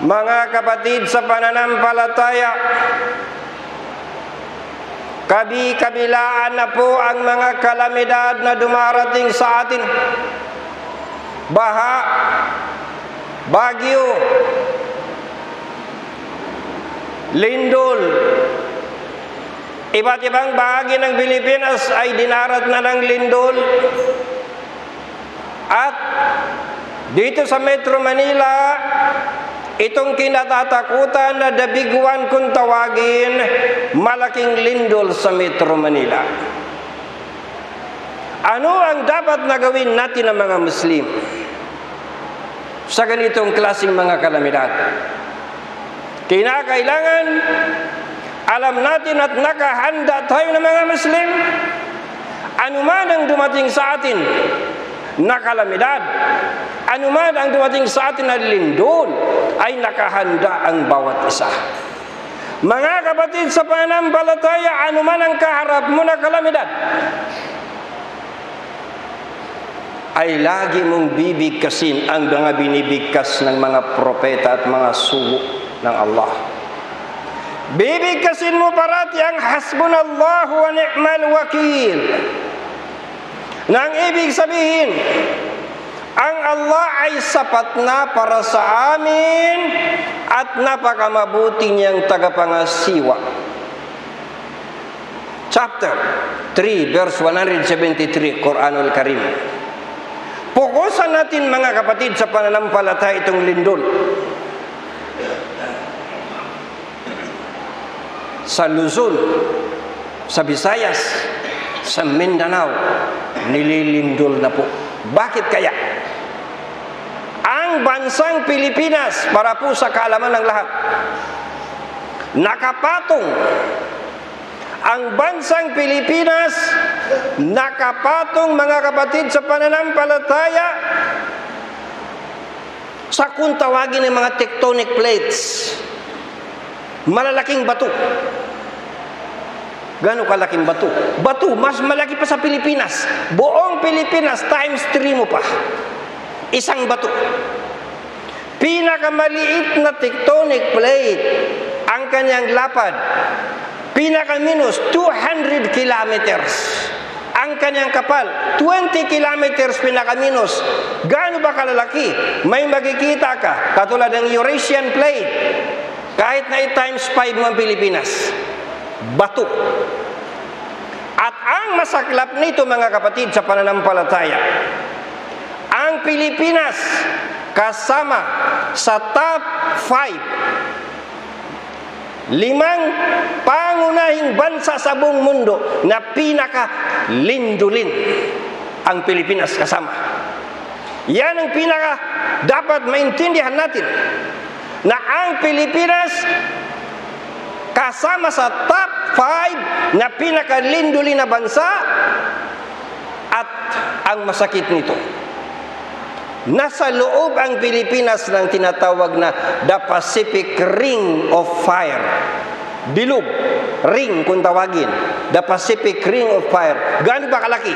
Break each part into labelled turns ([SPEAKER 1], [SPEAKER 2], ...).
[SPEAKER 1] Mga kapatid sa pananampalataya, kabi-kabilaan na po ang mga kalamidad na dumarating sa atin. Baha, bagyo, lindol. Iba't ibang bahagi ng Pilipinas ay dinarat na ng lindol. At dito sa Metro Manila, itong kinatatakutan na the big one kung tawagin, malaking lindol sa Metro Manila. Ano ang dapat na gawin natin ng mga Muslim sa ganitong klaseng mga kalamidad? Kinakailangan alam natin at nakahanda tayo ng mga Muslim. Anuman ang dumating sa atin na kalamidad, anuman ang dumating sa atin na lindol, ay nakahanda ang bawat isa. Mga kapatid sa pananampalataya, anuman ang kaharap mo na kalamidad, ay lagi mong bibigkasin ang mga binibigkas ng mga propeta at mga sugo ng Allah. Bibigkasin mo parati ang hasbunallahu wa ni'mal wakil. Nang ibig sabihin, ang Allah ay sapat na para sa amin at napakamabuti niyang tagapangasiwa. Chapter 3, verse 173, Quranul Karim. Pukusan natin mga kapatid sa pananampalataya itong lindol. Sa Luzon, sa Visayas, sa Mindanao, nililindol na po. Bakit kaya? Ang bansang Pilipinas, para po sa kaalaman ng lahat, nakapatong. Ang bansang Pilipinas, nakapatong mga kapatid sa pananampalataya sa kung tawagin ng mga tectonic plates. Malalaking bato. Gano'ng kalaking bato? Bato, mas malaki pa sa Pilipinas. Buong Pilipinas, times 3 mo pa. Isang bato. Pinakamaliit na tectonic plate, ang kanyang lapad, pinakaminus 200 kilometers. Ang kanyang kapal, 20 kilometers pinakaminus. Gaano ba kalalaki? May makikita ka, katulad ng Eurasian plate, kahit na times 5 mo ang Pilipinas. Bato. At ang masaklap nito mga kapatid sa pananampalataya, ang Pilipinas kasama sa top 5, 5 pangunahing bansa sa buong mundo na pinaka-lindulin. Ang Pilipinas kasama. Yan ang pinaka dapat maintindihan natin, na ang Pilipinas kasama sa top 5 na pinaka-lindulin na bansa. At ang masakit nito, nasa loob ang Pilipinas ng tinatawag na the Pacific Ring of Fire. Bilog, ring kung tawagin. The Pacific Ring of Fire. Gaano ba kalaki?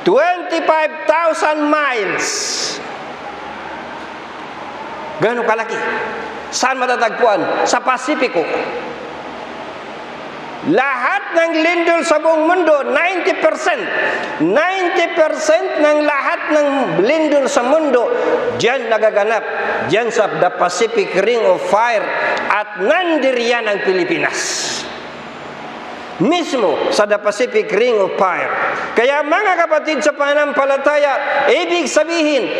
[SPEAKER 1] 25,000 miles. Gaano kalaki? Saan matatagpuan? Sa Pasipiko. Lahat ng lindol sa buong mundo, 90% ng lahat ng lindol sa mundo, diyan nagaganap. Diyan sa the Pacific Ring of Fire. At nandiriyan ang Pilipinas. Mismo sa the Pacific Ring of Fire. Kaya mga kapatid sa pananampalataya, ibig sabihin,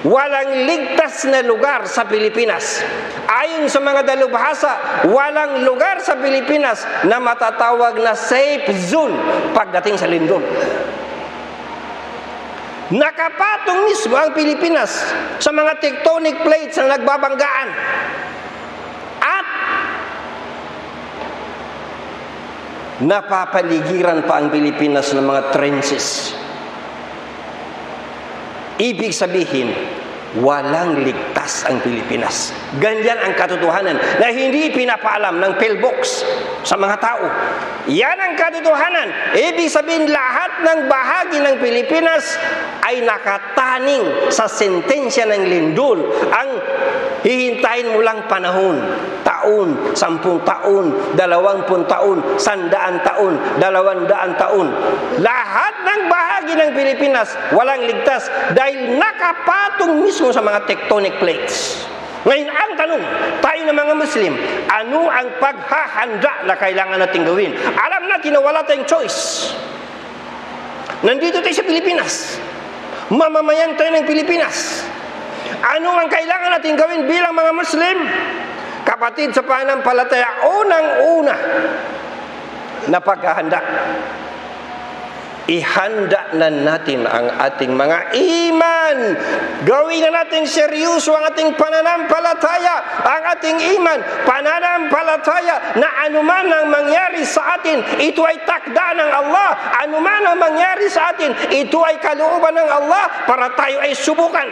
[SPEAKER 1] walang ligtas na lugar sa Pilipinas. Ayon sa mga dalubhasa, walang lugar sa Pilipinas na matatawag na safe zone pagdating sa lindol. Nakapatong mismo ang Pilipinas sa mga tectonic plates na nagbabanggaan. At napapaligiran pa ang Pilipinas ng mga trenches. Ibig sabihin, walang ligtas ligtas ang Pilipinas. Ganyan ang katotohanan na hindi pinapaalam ng pillbox sa mga tao. Yan ang katotohanan. Ibig sabihin, lahat ng bahagi ng Pilipinas ay nakataning sa sentensya ng lindol. Ang hihintayin mo lang panahon, taon, 10 taon, 20 taon, 100 taon, 200 taon. Lahat ng bahagi ng Pilipinas walang ligtas dahil nakapatong mismo sa mga tectonic plates. Ngayon, ang tanong, tayo na mga Muslim, ano ang paghahanda na kailangan natin gawin? Alam natin na wala tayong choice. Nandito tayo sa Pilipinas. Mamamayan tayo ng Pilipinas. Ano ang kailangan natin gawin bilang mga Muslim? Kapatid sa pananampalataya, unang-una na paghahanda. Ihanda na natin ang ating mga iman. Gawin na natin seryoso ang ating pananampalataya, ang ating iman, pananampalataya na anuman ang mangyari sa atin, ito ay takda ng Allah. Anuman ang mangyari sa atin, ito ay kalooban ng Allah para tayo ay subukan.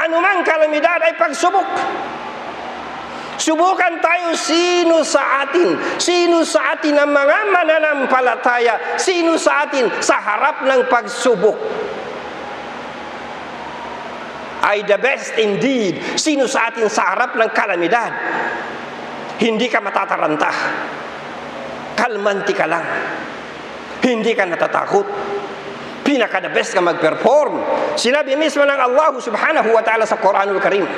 [SPEAKER 1] Anumang kalamidad ay pagsubok. Subukan tayo sino sa atin ang mga mananampalataya, sino sa atin sa harap ng pagsubok ay the best indeed. Sino sa atin sa harap ng kalamidad hindi ka matataranta, kalmanti ka lang, hindi ka natatakot, pinaka the best ka mag-perform. Sinabi mismo ng Allah subhanahu wa ta'ala sa Quranul Karim,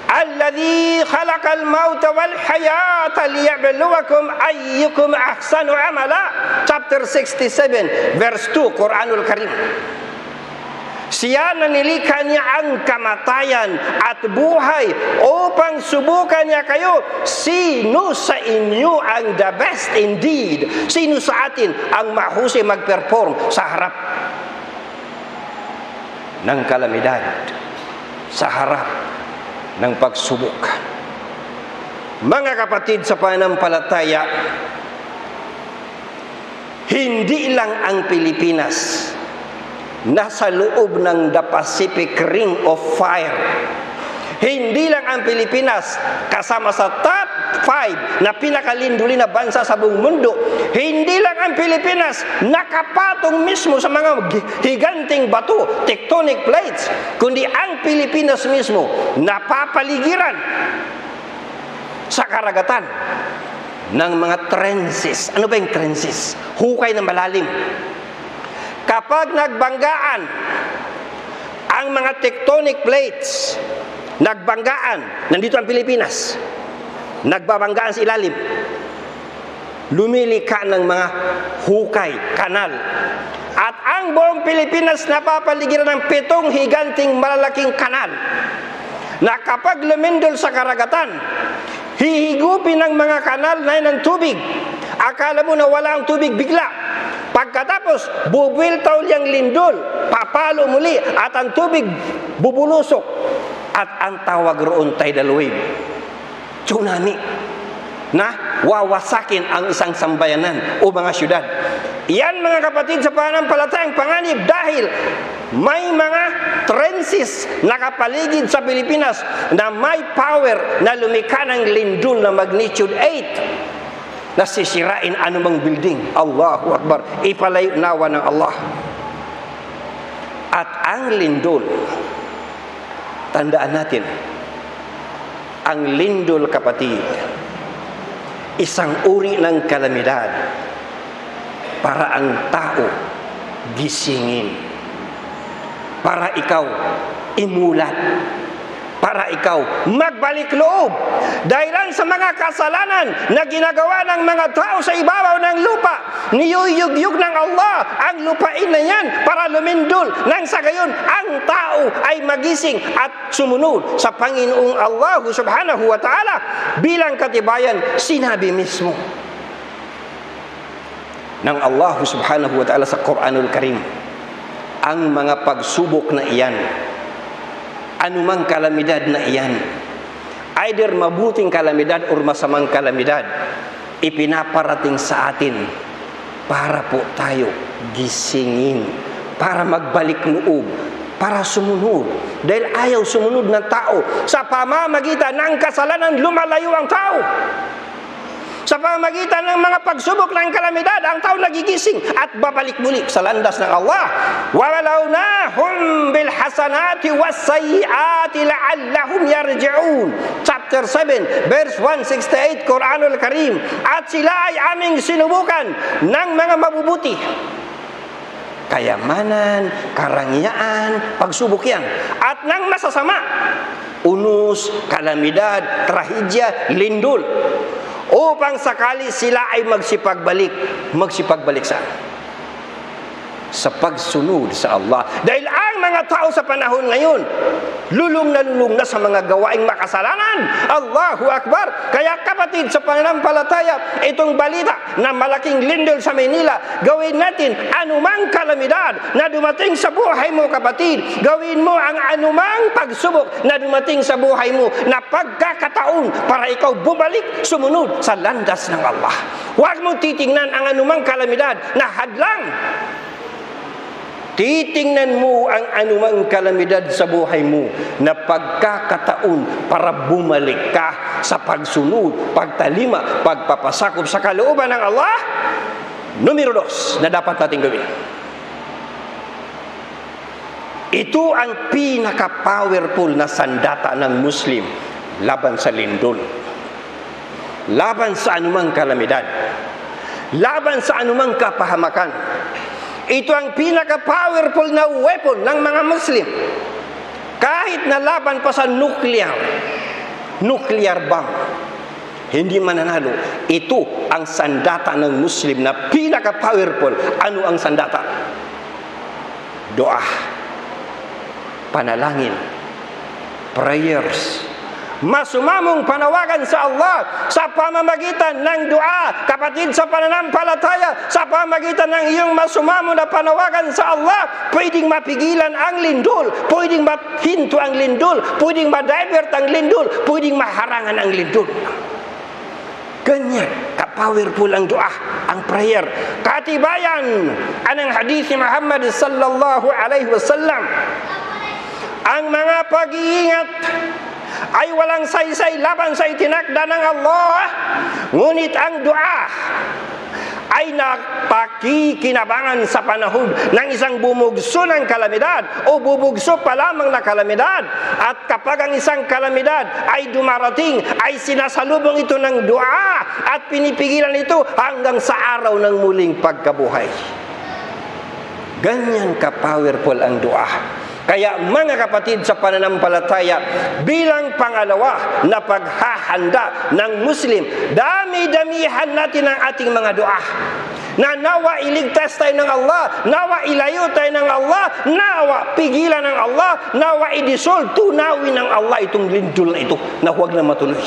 [SPEAKER 1] Alladhi khalaqal mauta wal hayata liyabluwakum ayyukum ahsanu amala. Chapter 67, verse 2, Quranul Karim. Siya na nilikha niya ang kamatayan at buhay upang subukan niya kayo. Sino sa inyo ang the best indeed? Sino sa atin ang mahusay mag-perform sa harap ng kalamidad, sa harap ng pagsubok? Mga kapatid sa pananampalataya, hindi lang ang Pilipinas nasa loob ng the Pacific Ring of Fire. Hindi lang ang Pilipinas kasama sa top 5 na pinakalinduli na bansa sa buong mundo. Hindi lang ang Pilipinas nakapatong mismo sa mga higanting bato, tectonic plates, kundi ang Pilipinas mismo napapaligiran sa karagatan ng mga trenches. Ano ba yung trenches? Hukay na malalim. Kapag nagbanggaan ang mga tectonic plates, nandito ang Pilipinas, nagbabanggaan sa ilalim, lumilika ng mga hukay, kanal. At ang buong Pilipinas napapaligiran ng 7 higanting malalaking kanal na kapag lumindol sa karagatan, hihigupin ng mga kanal na ng tubig. Akala mo na wala ang tubig bigla. Pagkatapos, bubuiltaw niyang lindol, papalo muli, at ang tubig bubulusok. At ang tawag roon tidal wave, tsunami, na wawasakin ang isang sambayanan o mga syudad. Iyan, mga kapatid sa pananampalatayang panganib, dahil may mga trenches nakapaligid sa Pilipinas na may power na lumikha ng lindol na magnitude 8 na sisirain anumang building. Allahu Akbar. Ipalayo nawa ng Allah. At ang lindol, tandaan natin, ang lindol, kapatid, isang uri ng kalamidad para ang tao gisingin, para ikaw imulat, para ikaw magbalik loob dahilan sa mga kasalanan na ginagawa ng mga tao sa ibabaw ng lupa. Niyuyugyug ng Allah ang lupain na yan para lumindol, nang sa gayon ang tao ay magising at sumunod sa Panginoong Allah subhanahu wa ta'ala. Bilang katibayan, sinabi mismo ng Allah subhanahu wa ta'ala sa Quranul Karim, ang mga pagsubok na iyan, anumang kalamidad na iyan, either mabuting kalamidad or masamang kalamidad, ipinaparating sa atin para po tayo gisingin, para magbalik loob, para sumunod. Dahil ayaw sumunod ng tao. Sa pamamagitan ng kasalanan, lumalayo ang tao. Sa pamamagitan ng mga pagsubok ng kalamidad, ang tao nagigising at babalik muli sa landas ng Allah. وَوَلَوْنَاهُمْ بِالْحَسَنَاتِ وَالسَّيِّئَاتِ لَعَلَّهُمْ يَرْجِعُونَ Chapter 7, verse 168, Quranul Karim. At sila ay aming sinubukan ng mga mabubuti. Kayamanan, karangyaan, pagsubok yan. At ng masasama, unos, kalamidad, trahedya, lindol. Upang sakali sila ay magsipag-balik sa pagsunod sa Allah. Dahil ang mga tao sa panahon ngayon, lulong na sa mga gawaing makasalanan. Allahu Akbar! Kaya kapatid sa pananampalataya, itong balita na malaking lindol sa Maynila, gawin natin anumang kalamidad na dumating sa buhay mo, kapatid. Gawin mo ang anumang pagsubok na dumating sa buhay mo na pagkakataon para ikaw bumalik, sumunod sa landas ng Allah. Huwag mo titingnan ang anumang kalamidad na hadlang. Titingnan mo ang anumang kalamidad sa buhay mo na pagkakataon para bumalik ka sa pagsunod, pagtalima, pagpapasakop sa kalooban ng Allah. Numero 2 na dapat natin gawin. Ito ang pinaka-powerful na sandata ng Muslim laban sa lindol, laban sa anumang kalamidad, laban sa anumang kapahamakan. Ito ang pinaka-powerful na weapon ng mga Muslim. Kahit na laban pa sa nuclear bomb, hindi mananalo. Ito ang sandata ng Muslim na pinaka-powerful. Ano ang sandata? Doa, panalangin, prayers, masumamong panawagan sa Allah sa pamamagitan ng dua. Kapatid sa pananampalataya, sa pamamagitan ng iyong masumamo na panawagan sa Allah, pwedeng mapigilan ang lindol, pwedeng mahinto ang lindol, pwedeng ma-divert ang lindol, pwedeng maharangan ang lindol. Ganyan ka-powerful ang dua, ang prayer. Katibayan anang hadith ni Muhammad sallallahu alaihi wasallam, ang mga pag-iingat ay walang saysay laban sa itinakda ng Allah, ngunit ang dua ay napakikinabangan sa panahon ng isang bumugso ng kalamidad o bubugso pa lamang na kalamidad. At kapag ang isang kalamidad ay dumarating, ay sinasalubong ito ng dua at pinipigilan ito hanggang sa araw ng muling pagkabuhay. Ganyan ka-powerful ang dua. Kaya mga kapatid sa pananampalataya, bilang pangalawa na paghahanda ng Muslim, dami-damihan natin ang ating mga dua. Na nawa iligtas tayo ng Allah, nawa ilayo tayo ng Allah, nawa pigilan ng Allah, nawa i-dissolve, tunawin ng Allah itong lindol na ito na huwag na matuloy.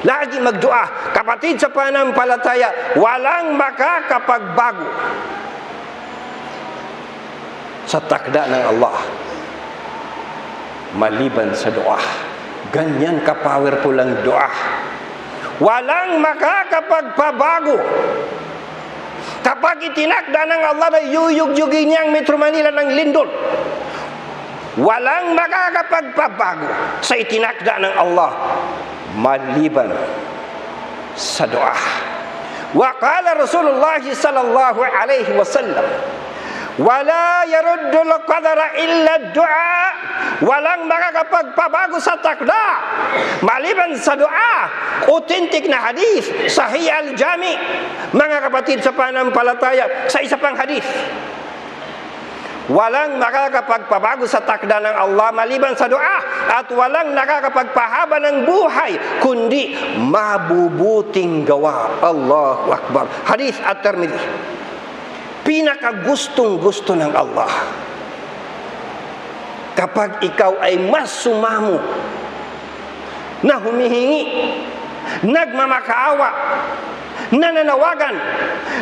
[SPEAKER 1] Lagi magdua. Kapatid sa pananampalataya, walang makakapagbago sa takda ng Allah maliban sa dua. Ganyan ka-powerful ang dua. Walang makakapagpabago. Kapag itinakda ng Allah na yuyug-yugin niya ang Metro Manila ng lindol, walang makakapagpabago sa itinakda ng Allah maliban sa dua. Wa qala Rasulullah sallallahu alaihi wasallam, wala yaruddul qadara illa du'a. Walang makakapagpabago sa takda maliban sa dua. Authentic na hadith, Sahih al-Jami. Mga kapatid sa pananampalataya, sa isa pang hadith, walang makakapagpabago sa takda ng Allah maliban sa dua, at walang nakakapagpahaba ng buhay kundi mabubuting gawa. Allahu Akbar. Hadith at-Tirmidhi. Pinakagustong-gusto ng Allah kapag ikaw ay mas sumamo na humihingi, nagmamakaawa, nananawagan,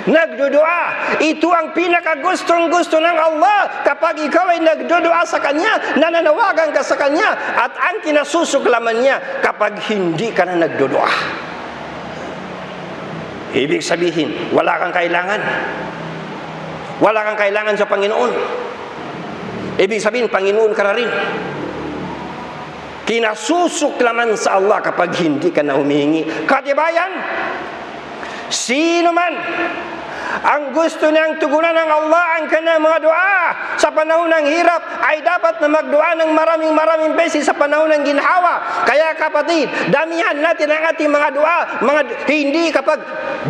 [SPEAKER 1] nagdudua. Ito ang pinakagustong-gusto ng Allah kapag ikaw ay nagdudua sa Kanya, nananawagan ka sa Kanya, at ang kinasusuklaman niya kapag hindi ka na nagdudua. Ibig sabihin, wala kang kailangan. Wala kang kailangan sa Panginoon. Ibig sabihin, Panginoon ka na rin. Kinasusuklaman sa Allah kapag hindi ka na humihingi. Katibayan, sino man ang gusto niyang tugunan ng Allah ang kanyang mga dua sa panahon ng hirap, ay dapat na magdua ng maraming beses sa panahon ng ginhawa. Kaya kapatid, damihan natin ang ating mga dua. Hindi kapag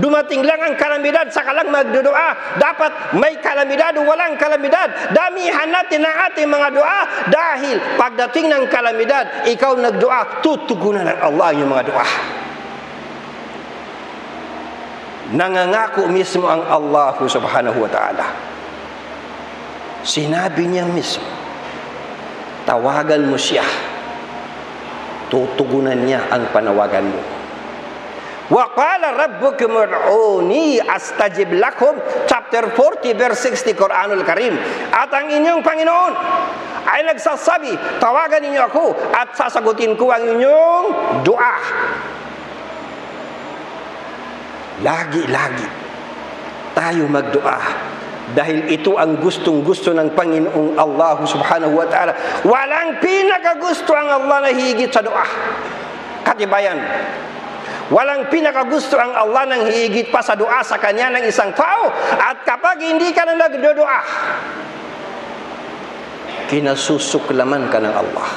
[SPEAKER 1] dumating lang ang kalamidad saka lang magdudua. Dapat may kalamidad o walang kalamidad, damihan natin ang ating mga dua, dahil pagdating ng kalamidad, ikaw nagdua, tutugunan ng Allah yung mga dua. Nangangako mismo ang Allah subhanahu wa ta'ala. Sinabi niya mismo, tawagan mo siya, tutugunan niya ang panawagan mo. Wa qala rabbukum ud'uni astajib lakum, chapter 40 verse 60, Quranul Karim. At ang inyong Panginoon ay nagsasabi, tawagan ninyo ako at sasagutin ko ang inyong dua. Lagi-lagi tayo magdua, dahil ito ang gustong-gusto ng Panginoong Allah subhanahu wa ta'ala. Walang pinakagusto ang Allah na higit sa dua. Katibayan, walang pinakagusto ang Allah nang higit pa sa dua sa kanya ng isang tao. At kapag hindi ka na nagdudua, kinasusuklaman ka ng Allah.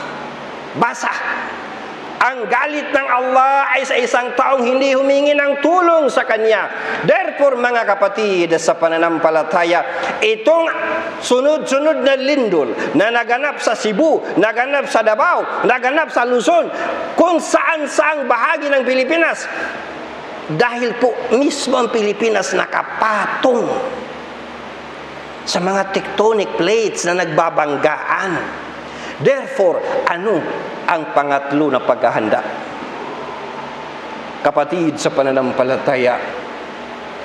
[SPEAKER 1] Basa, ang galit ng Allah ay sa isang taong hindi humingi ng tulong sa Kanya. Therefore, mga kapatid sa pananampalataya, itong sunod-sunod na lindol na naganap sa Cebu, naganap sa Davao, naganap sa Luzon, kung saan-saang bahagi ng Pilipinas, dahil po mismo ang Pilipinas nakapatong sa mga tectonic plates na nagbabanggaan. Therefore, ano ang pangatlo na paghahanda? Kapatid sa pananampalataya,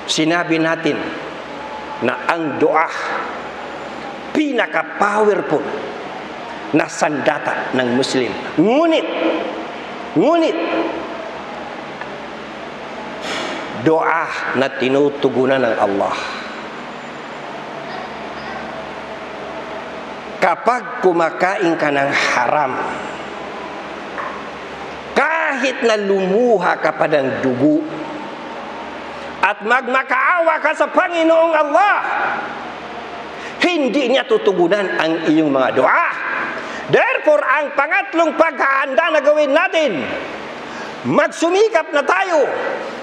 [SPEAKER 1] sinabi natin na ang dua pinaka-powerful na sandata ng Muslim. Ngunit dua na tinutugunan ng Allah. Kapag kumakain ka ng haram, kahit na lumuha ka pa ng dugo at magmakaawa ka sa Panginoong Allah, hindi niya tutugunan ang iyong mga dua. Therefore, ang pangatlong paghahanda na gawin natin, magsumikap na tayo.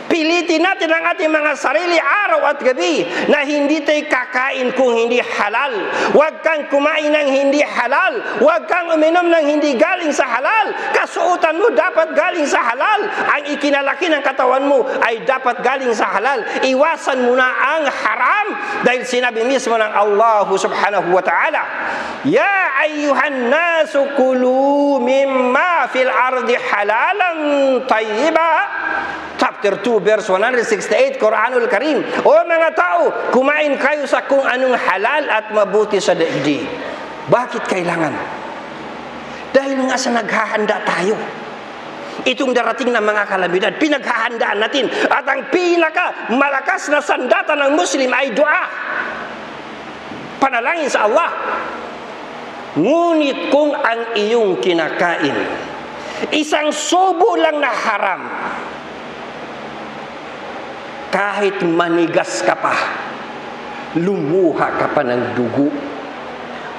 [SPEAKER 1] Pilitin natin ang ating mga sarili araw at gabi na hindi tayo kakain kung hindi halal. Huwag kang kumain ng hindi halal. Huwag kang uminom ng hindi galing sa halal. Kasuotan mo dapat galing sa halal. Ang ikinalaki ng katawan mo ay dapat galing sa halal. Iwasan mo na ang haram, dahil sinabi mismo ng Allah subhanahu wa ta'ala, ya ayyuhan nasu kulu mimma fil ardi halalan tayyiba, chapter 2 verse 168, Quranul Karim. O mga tao, kumain kayo sa kung anong halal at mabuti sa daigdig. Bakit kailangan? Dahil nga sa naghahanda tayo. Itong darating na mga kalamidad, pinaghahandaan natin. At ang pinaka malakas na sandata ng Muslim ay dua, panalangin sa Allah. Ngunit kung ang iyong kinakain isang subo lang na haram, kahit manigas ka pa, lumuha ka pa ng dugo,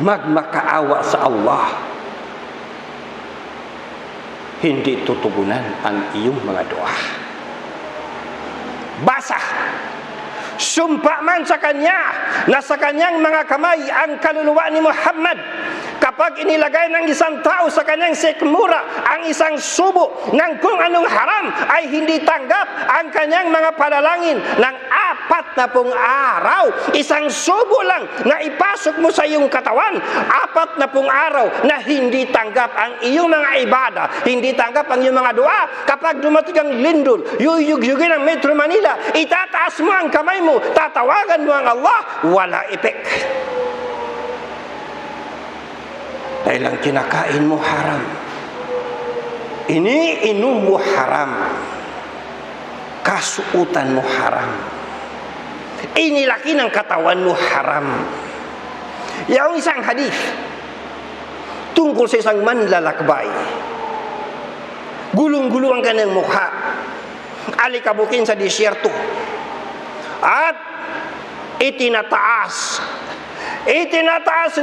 [SPEAKER 1] magmakaawa sa Allah, hindi tutugunan ang iyong mga dua. Basa, sumpa man sa Kanya na sa Kanyang mga kamay ang kaluluwa ni Muhammad. Kapag inilagay ng isang tao sa kanyang sikmura ang isang subo ng kung anong haram, ay hindi tanggap ang kanyang mga panalangin ng 40 araw. Isang subo lang na ipasok mo sa iyong katawan, 40 araw na hindi tanggap ang iyong mga ibada, hindi tanggap ang iyong mga dua. Kapag dumating ang lindol, yuyugyugin ang Metro Manila, itataas mo ang kamay mo, tatawagan mo ang Allah, wala epek. Dahil ang kinakain mo haram, iniinom mo haram, kasuutan mo haram, inilaki ng katawan mo haram. Yung isang hadith tungkol sa isang manlalakbay. Gulong-gulo ang kanyang mukha, alikabukin sa disyerto, at itinataas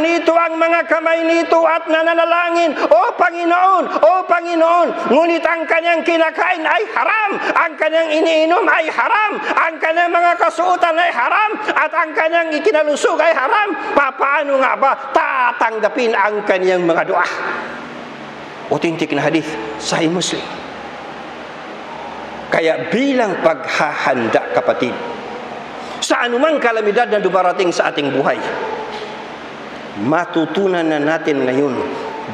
[SPEAKER 1] nito ang mga kamay nito at nananalangin, O Panginoon, O Panginoon. Ngunit ang kanyang kinakain ay haram, ang kanyang iniinom ay haram, ang kanyang mga kasuotan ay haram, at ang kanyang ikinalusog ay haram. Paano nga ba tatanggapin ang kanyang mga doa? Authentic na hadith, Sahih Muslim. Kaya bilang paghahanda, kapatid, sa anumang kalamidad na dumarating sa ating buhay, matutunan na natin ngayon,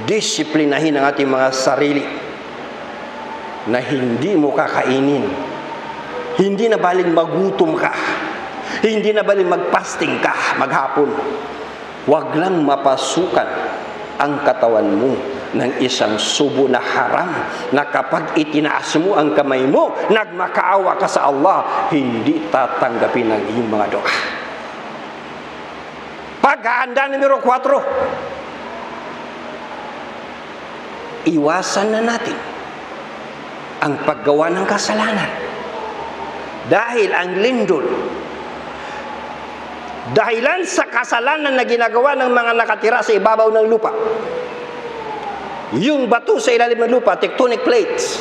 [SPEAKER 1] disiplinahin ang ating mga sarili na hindi mo kakainin. Hindi na baling magutom ka. Hindi na baling magpasting ka maghapon. Huwag lang mapasukan ang katawan mo ng isang subo na haram, na kapag itinaas mo ang kamay mo, nagmakaawa ka sa Allah, hindi tatanggapin ang iyong mga doa. Paghahanda numero 4, iwasan na natin ang paggawa ng kasalanan. Dahil ang lindol, dahilan sa kasalanan na ginagawa ng mga nakatira sa ibabaw ng lupa, yung bato sa ilalim ng lupa, tectonic plates,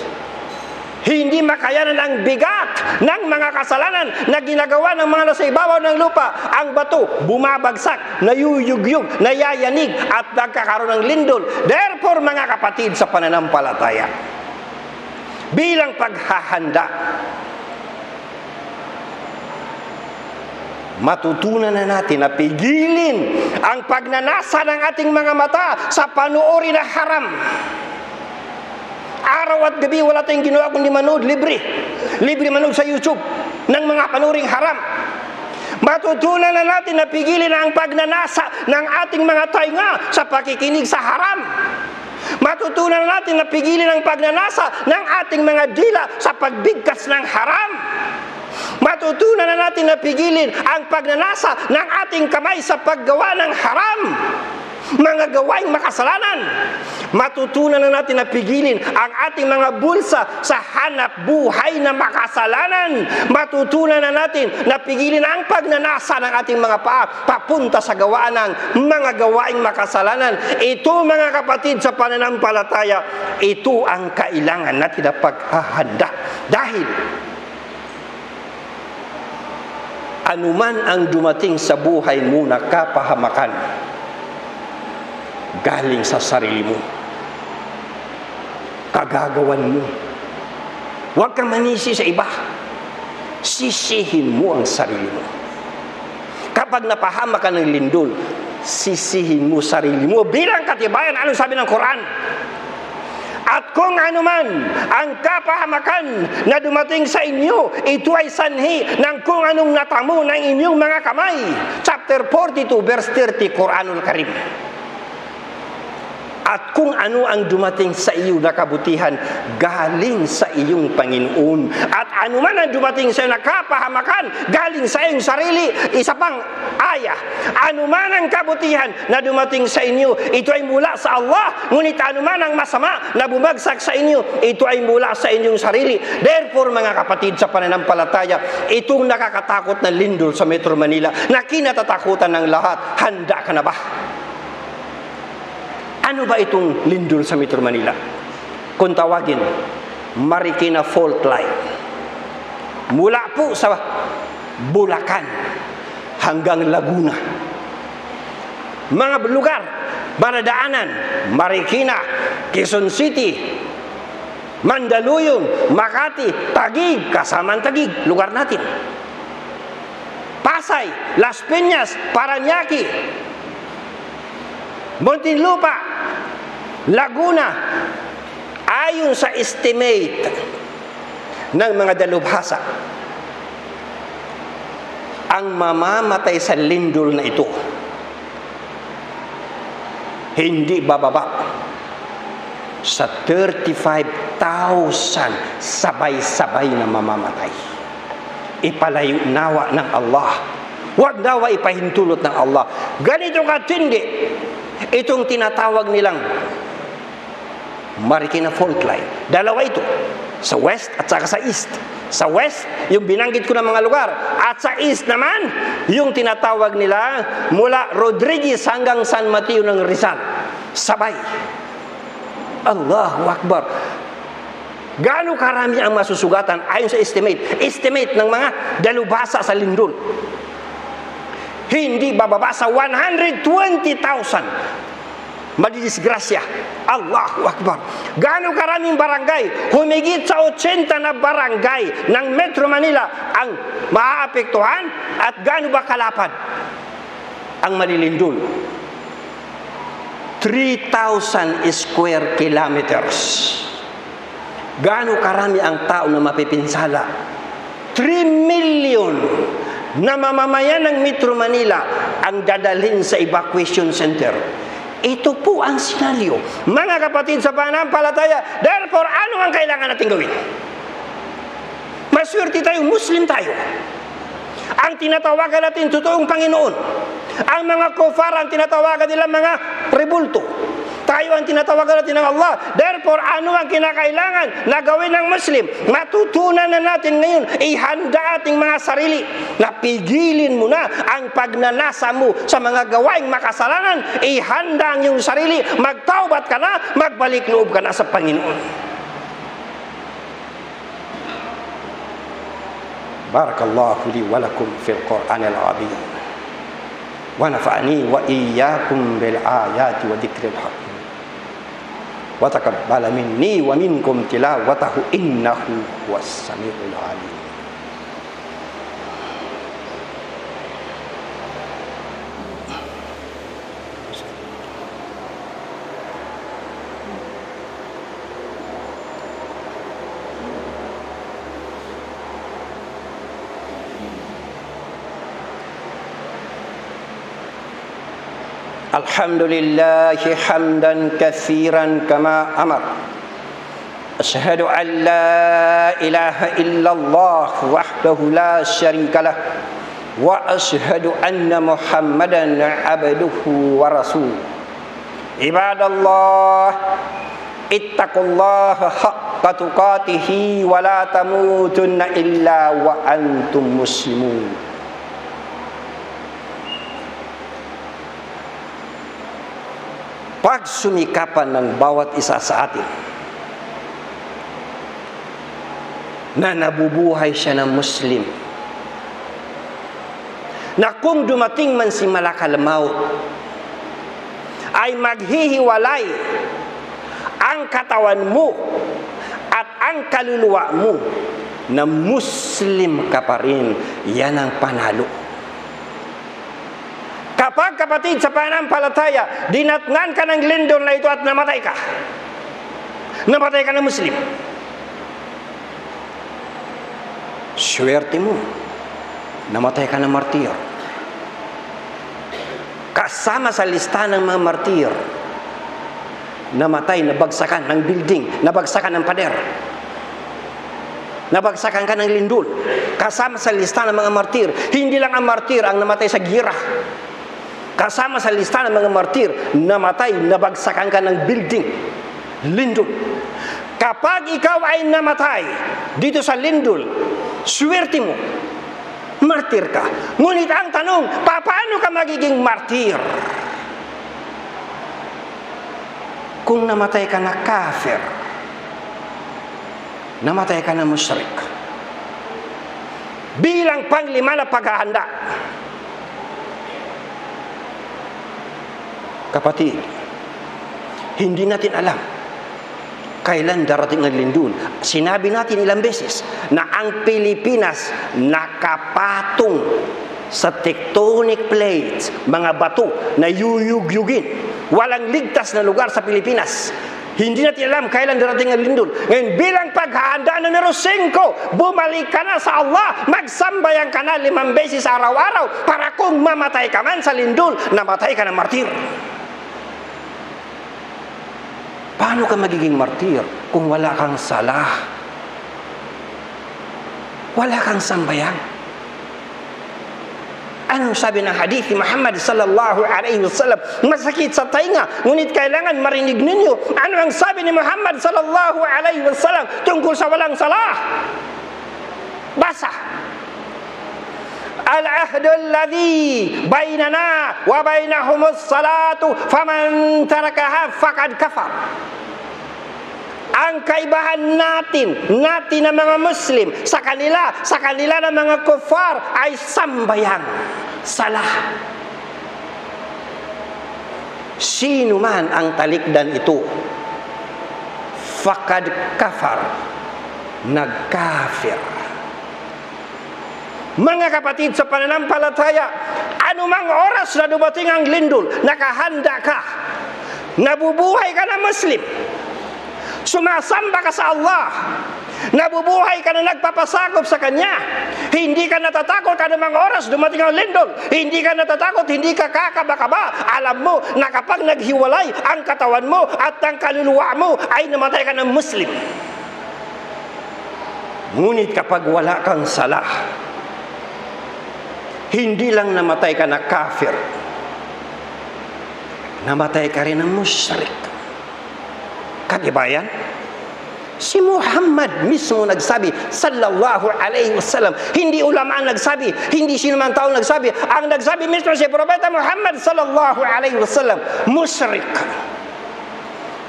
[SPEAKER 1] hindi makayanan ang bigat ng mga kasalanan na ginagawa ng mga nasa ibabaw ng lupa. Ang bato bumabagsak, nayuyugyug, nayayanig, at nagkakaroon ng lindol. Therefore, mga kapatid sa pananampalataya, bilang paghahanda, matutunan na natin na pigilin ang pagnanasa ng ating mga mata sa panuori na haram. Araw at gabi wala tayong ginawa kundi manood, libre manood sa YouTube ng mga panuring haram. Matutunan na natin na pigilin ang pagnanasa ng ating mga tainga sa pakikinig sa haram. Matutunan na natin na pigilin ang pagnanasa ng ating mga dila sa pagbigkas ng haram. Matutunan na natin na pigilin ang pagnanasa ng ating kamay sa paggawa ng haram, mga gawaing makasalanan. Matutunan na natin na pigilin ang ating mga bulsa sa hanap buhay na makasalanan. Matutunan na natin na pigilin ang pagnanasa ng ating mga paa papunta sa gawaan ng mga gawaing makasalanan. Ito, mga kapatid sa pananampalataya, ito ang kailangan natin na paghahanda. Dahil anuman ang dumating sa buhay mo na kapahamakan, galing sa sarili mo, kagagawan mo. Huwag kang manisi sa iba. Sisihin mo ang sarili mo. Kapag napahamak ka ng lindol, sisihin mo sarili mo bilang katibayan. Ano sabi ng Quran? At kung anuman ang kapahamakan na dumating sa inyo, ito ay sanhi ng kung anong natamo ng inyong mga kamay. Chapter 42, verse 30, Quranul Karim. At kung ano ang dumating sa iyo na kabutihan, galing sa iyong Panginoon. At ano man ang dumating sa iyo na kapahamakan, galing sa iyong sarili. Isa pang aya, ano man ang kabutihan na dumating sa inyo, ito ay mula sa Allah. Ngunit ano man ang masama na bumagsak sa inyo, ito ay mula sa inyong sarili. Therefore, mga kapatid sa pananampalataya, itong nakakatakot na lindol sa Metro Manila, na kinatatakutan ng lahat, handa ka na ba? Ano ba itong lindol sa Metro Manila? Kung tawagin, Marikina Fault Line. Mula po sa Bulacan hanggang Laguna. Mga lugar, Banadaanan, Marikina, Quezon City, Mandaluyong, Makati, Taguig, kasamang Taguig, lugar natin. Pasay, Las Piñas, Parañaque, Muntinlupa, Laguna. Ayon sa estimate ng mga dalubhasa, ang mamamatay sa lindol na ito hindi bababa sa 35,000 sabay-sabay na mamamatay. Ipalayo nawa ng Allah. Huwag nawa ipahintulot ng Allah. Ganito katindi Itong tinatawag nilang Marikina Fault Line. Dalawa ito, sa west at saka sa east. Sa west, yung binanggit ko ng mga lugar. At sa east naman, yung tinatawag nila mula Rodriguez hanggang San Mateo ng Rizal. Sabay. Allahu Akbar. Gaano karami ang masusugatan ayon sa estimate ng mga dalubhasa sa lindol? Hindi bababa sa 120,000 madidisgrasya. Allahu Akbar. Gaano karaming barangay? Humigit sa 80 na barangay ng Metro Manila ang maaapektuhan. At gaano ba kalapad ang malilindol? 3,000 square kilometers. Gaano karami ang tao na mapipinsala? 3 million na mamamayan ng Metro Manila ang dadalhin sa evacuation center. Ito po ang senaryo, mga kapatid sa pananampalataya. Therefore, ano ang kailangan natin gawin? Maswerte tayo, Muslim tayo. Ang tinatawagan natin totoong Panginoon. Ang mga kufar, ang tinatawagan nila mga rebulto. Tayo ang tinatawagan natin ng Allah. Therefore, ano ang kinakailangan na gawin ng Muslim? Matutunan na natin ngayon, ihanda ating mga sarili na pigilin mo na ang pagnanasa mo sa mga gawaing makasalanan. Ihanda ang iyong sarili, magtaubat ka na, magbalik loob ka na sa Panginoon. Barakallahu li wa lakum fil Qur'anil Azim. Wa nafa'ani wa iyyakum bil ayati wa dzikril hakim. Wa taqabbal minni wa minkum tilawatahu innahu huwas samiul alim. Alhamdulillahi hamdan katsiran kama amar. Asyhadu an la ilaha illallah wahdahu la syarikalah wa asyhadu anna Muhammadan abduhu wa rasuluh. Ibadallah, ittaqullaha haqqa tuqatih wa la tamutunna illa wa antum muslimun. Pagsumikapan ng bawat isa sa atin na nabubuhay siya ng Muslim, na kung dumating man si malakal maut ay maghihiwalay ang katawan mo at ang kaluluwa mo, na Muslim ka pa rin. Yan ang panalo. Kapag kapatid sa pananampalataya, dinatnan ka ng lindol na ito at namatay ka ng Muslim, swerte mo, namatay ka ng martir. Kasama sa lista ng mga martir, namatay, nabagsakan ng building, nabagsakan ng pader, nabagsakan ka ng lindol. Kasama sa lista ng mga martir. Hindi lang ang martir ang namatay sa gira. Kasama sa lista ng mga martir, namatay, nabagsakan ka ng building, lindol. Kapag ikaw ay namatay dito sa lindol, swerte mo, martir ka. Ngunit ang tanong, paano ka magiging martir kung namatay ka na kafir, namatay ka na musyrik? Bilang panglima na paghahanda, kapatid, hindi natin alam kailan darating ang lindol. Sinabi natin ilang beses na ang Pilipinas nakapatong sa tectonic plates, mga bato na yuyugyugin. Walang ligtas na lugar sa Pilipinas. Hindi natin alam kailan darating ang lindol. Ngayon, bilang paghahanda numero 5, bumalik ka na sa Allah, magsambayan ka na 5 beses araw-araw para kung mamatay ka man sa lindol, namatay ka ng martir. Paano ka magiging martir kung wala kang salah? Wala kang sambayan. Anong sabi ng hadith ni Muhammad sallallahu alaihi wasallam? Masakit sa tainga, ngunit kailangan marinig ninyo. Ano ang sabi ni Muhammad sallallahu alaihi wasallam tungkol sa walang salah? Basa. Al-ahdu alladhi bainana wa bainahumus salatu faman tarakaha faqad kafar. Ang kaibahan natin na mga Muslim sa kanila na mga kufar ay sambayang salah. Sino man ang talikdan ito, faqad kafar, nagkafir. Mga kapatid sa pananampalataya, anumang oras na dumating ang lindol, nakahanda ka, nabubuhay ka na Muslim, sumasamba ka sa Allah, nabubuhay ka na nagpapasakop sa Kanya, hindi ka natatakot anumang oras dumating ang lindol, hindi ka natatakot, hindi ka kakaba-kaba. Alam mo na kapag naghiwalay ang katawan mo at ang kaluluwa mo ay namatay ka ng Muslim. Ngunit kapag wala kang salah, hindi lang namatay ka na kafir, namatay ka rin ng musyrik. Katibayan, si Muhammad mismo nagsabi sallallahu alaihi wasallam, hindi ulama ang nagsabi, hindi sino man tao nagsabi, ang nagsabi mismo si Propeta Muhammad sallallahu alaihi wasallam, musyrik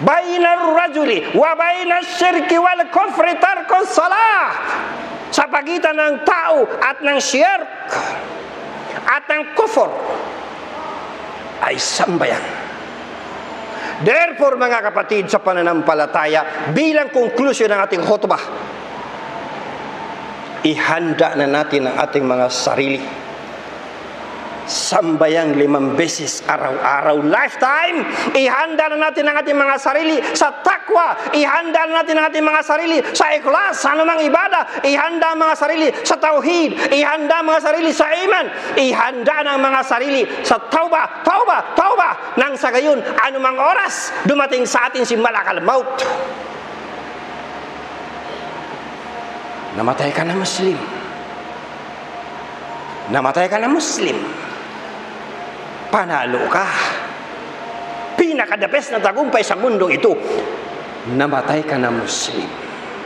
[SPEAKER 1] bainar rajuli wa bainas syirki wal kufri tarkus salah. Sa pagitan ng tao at ng syirk at ng kufur ay sambayan. Therefore, mga kapatid sa pananampalataya, bilang conclusion ng ating khutbah, ihanda na natin ang ating mga sarili. Sambayang 5 beses araw-araw, lifetime. Ihanda na natin ang ating mga sarili sa takwa. Ihanda na natin ang ating mga sarili sa ikhlas, sa anumang ibada. Ihanda ang mga sarili sa tauhid. Ihanda ang mga sarili sa iman. Ihanda ang mga sarili sa tauba. Nang sa gayon, anumang oras dumating sa atin si malakal maut, namatay ka na Muslim. Namatay ka na Muslim. Panalo ka. Pinaka-the best na tagumpay sa mundo ito. Namatay ka na Muslim.